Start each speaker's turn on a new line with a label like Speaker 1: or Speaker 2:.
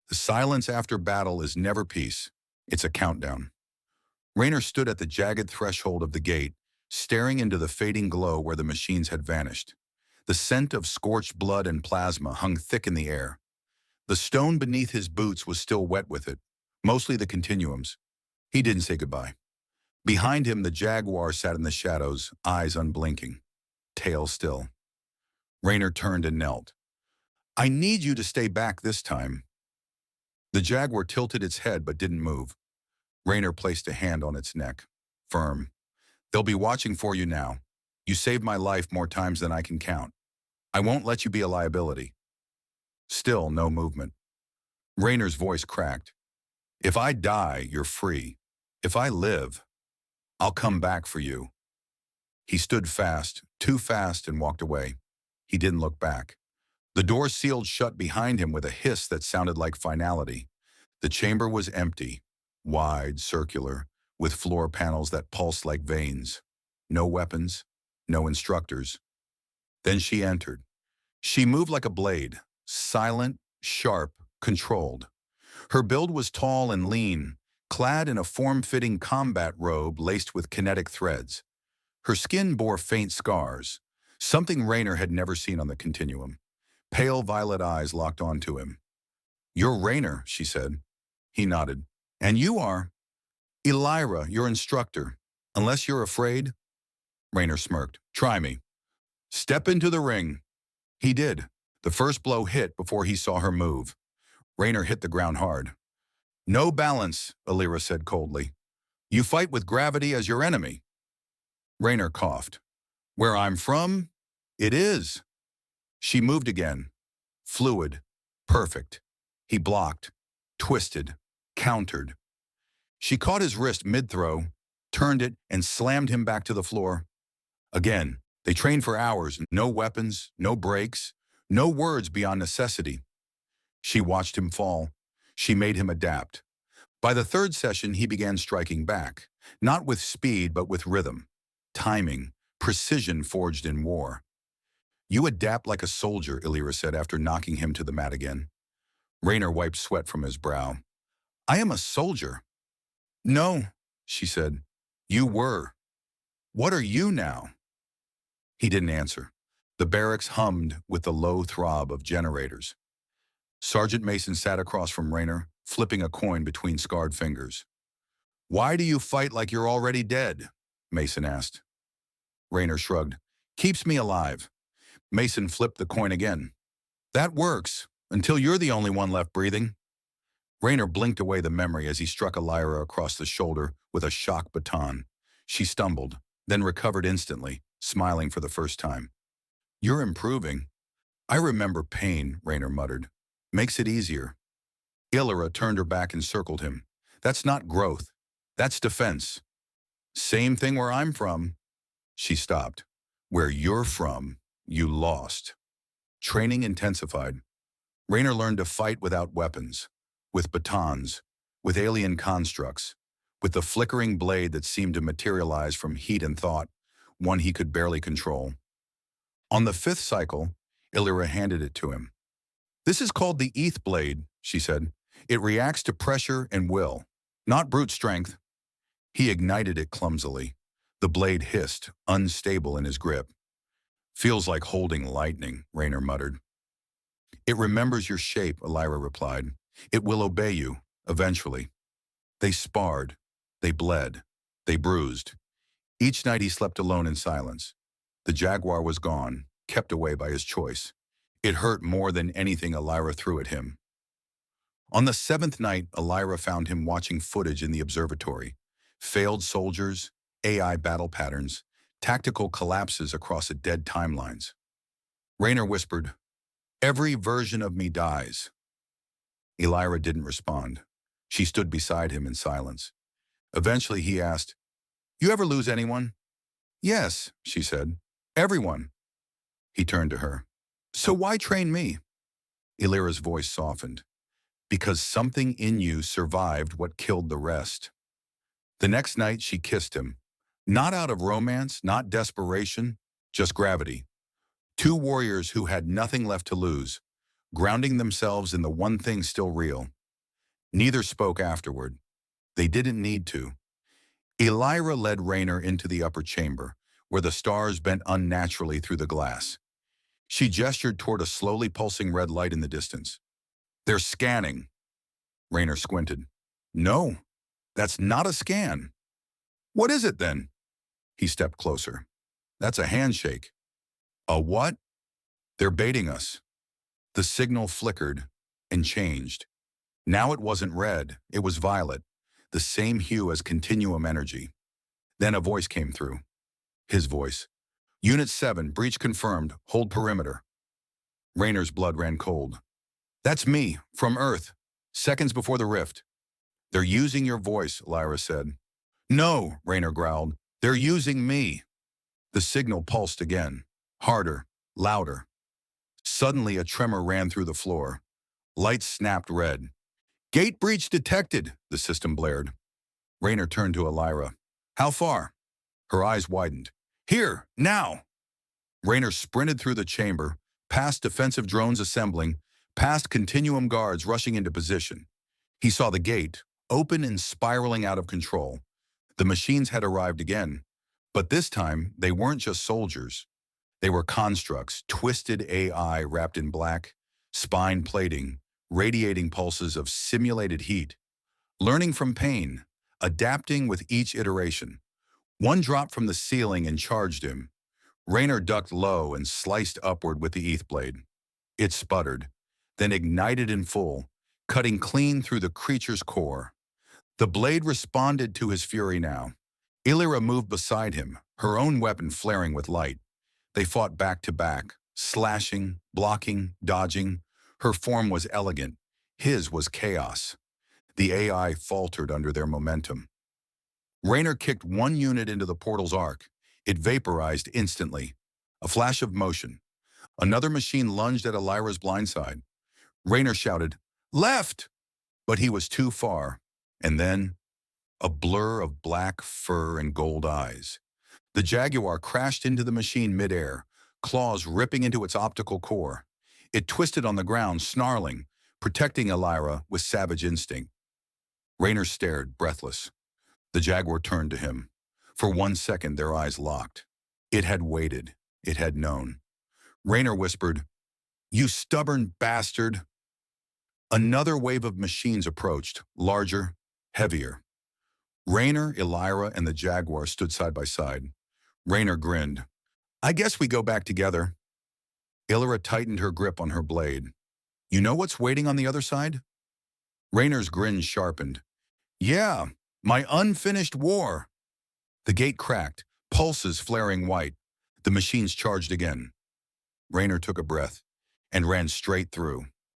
Speaker 1: The silence after battle is never peace. It's a countdown. Rayner stood at the jagged threshold of the gate, staring into the fading glow where the machines had vanished. The scent of scorched blood and plasma hung thick in the air. The stone beneath his boots was still wet with it, mostly the continuums. He didn't say goodbye. Behind him, the jaguar sat in the shadows, eyes unblinking, tail still. Rayner turned and knelt. "I need you to stay back this time." The jaguar tilted its head but didn't move. Rayner placed a hand on its neck, firm. "They'll be watching for you now. You saved my life more times than I can count. I won't let you be a liability." Still no movement. Rayner's voice cracked. "If I die, you're free. If I live, I'll come back for you." He stood fast, too fast, and walked away. He didn't look back. The door sealed shut behind him with a hiss that sounded like finality. The chamber was empty, wide, circular, with floor panels that pulsed like veins. No weapons, no instructors. Then she entered. She moved like a blade, silent, sharp, controlled. Her build was tall and lean, clad in a form-fitting combat robe laced with kinetic threads. Her skin bore faint scars, something Rayner had never seen on the Continuum. Pale violet eyes locked onto him. "You're Rayner," she said. He nodded. "And you are?" "Ilyra, your instructor. Unless you're afraid?" Rayner smirked. "Try me." "Step into the ring." He did. The first blow hit before he saw her move. Rayner hit the ground hard. "No balance," Ilyra said coldly. "You fight with gravity as your enemy." Rayner coughed. "Where I'm from, it is." She moved again. Fluid. Perfect. He blocked. Twisted. Countered. She caught his wrist mid-throw, turned it, and slammed him back to the floor. Again, they trained for hours. No weapons, no breaks, no words beyond necessity. She watched him fall. She made him adapt. By the third session, he began striking back, not with speed, but with rhythm, timing, precision forged in war. "You adapt like a soldier," Ilyra said after knocking him to the mat again. Rayner wiped sweat from his brow. "I am a soldier." "No," she said. "You were. What are you now?" He didn't answer. The barracks hummed with the low throb of generators. Sergeant Mason sat across from Rayner, flipping a coin between scarred fingers. "Why do you fight like you're already dead?" Mason asked. Rayner shrugged. "Keeps me alive." Mason flipped the coin again. "That works, until you're the only one left breathing." Rayner blinked away the memory as he struck Ilyra across the shoulder with a shock baton. She stumbled, then recovered instantly, smiling for the first time. "You're improving." "I remember pain," Rayner muttered. "Makes it easier." Ilyra turned her back and circled him. "That's not growth. That's defense." "Same thing where I'm from." She stopped. "Where you're from, you lost." Training intensified. Rayner learned to fight without weapons, with batons, with alien constructs, with the flickering blade that seemed to materialize from heat and thought, one he could barely control. On the fifth cycle, Ilyra handed it to him. "This is called the ETH blade," she said. "It reacts to pressure and will, not brute strength." He ignited it clumsily. The blade hissed, unstable in his grip. "Feels like holding lightning," Rayner muttered. "It remembers your shape," Ilyra replied. "It will obey you, eventually." They sparred. They bled. They bruised. Each night he slept alone in silence. The jaguar was gone, kept away by his choice. It hurt more than anything Ilyra threw at him. On the seventh night, Ilyra found him watching footage in the observatory. Failed soldiers, AI battle patterns, tactical collapses across dead timelines. Rayner whispered, "Every version of me dies." Ilyra didn't respond. She stood beside him in silence. Eventually he asked, "You ever lose anyone?" "Yes," she said. "Everyone." He turned to her. "So why train me?" Ilyra's voice softened. "Because something in you survived what killed the rest." The next night she kissed him. Not out of romance, not desperation, just gravity. Two warriors who had nothing left to lose, grounding themselves in the one thing still real, Neither spoke afterward. They didn't need to. Ilyra led Rayner into the upper chamber, where the stars bent unnaturally through the glass. She gestured toward a slowly pulsing red light in the distance. "They're scanning." Rayner squinted. "No, that's not a scan." "What is it then?" He stepped closer. "That's a handshake." "A what?" "They're baiting us." The signal flickered and changed. Now it wasn't red, it was violet, the same hue as Continuum energy. Then a voice came through. His voice. "Unit 7, breach confirmed, hold perimeter." Rayner's blood ran cold. "That's me, from Earth, seconds before the rift." "They're using your voice," Ilyra said. "No," Rayner growled. "They're using me." The signal pulsed again, harder, louder. Suddenly a tremor ran through the floor. Lights snapped red. "Gate breach detected," the system blared. Rayner turned to Ilyra. "How far?" Her eyes widened. "Here, now!" Rayner sprinted through the chamber, past defensive drones assembling, past Continuum guards rushing into position. He saw the gate, open and spiraling out of control. The machines had arrived again. But this time, they weren't just soldiers. They were constructs, twisted AI wrapped in black, spine plating, radiating pulses of simulated heat, learning from pain, adapting with each iteration. One dropped from the ceiling and charged him. Rayner ducked low and sliced upward with the ETH blade. It sputtered, then ignited in full, cutting clean through the creature's core. The blade responded to his fury now. Ilyra moved beside him, her own weapon flaring with light. They fought back to back, slashing, blocking, dodging. Her form was elegant. His was chaos. The AI faltered under their momentum. Rayner kicked one unit into the portal's arc. It vaporized instantly. A flash of motion. Another machine lunged at Ilyra's blindside. Rayner shouted, "Left!" But he was too far. And then, a blur of black fur and gold eyes. The jaguar crashed into the machine midair, claws ripping into its optical core. It twisted on the ground, snarling, protecting Ilyra with savage instinct. Rayner stared, breathless. The jaguar turned to him. For 1 second, their eyes locked. It had waited. It had known. Rayner whispered, "You stubborn bastard." Another wave of machines approached, larger, heavier. Rayner, Ilyra, and the jaguar stood side by side. Rayner grinned. "I guess we go back together." Ilyra tightened her grip on her blade. "You know what's waiting on the other side?" Rayner's grin sharpened. "Yeah, my unfinished war." The gate cracked, pulses flaring white. The machines charged again. Rayner took a breath and ran straight through.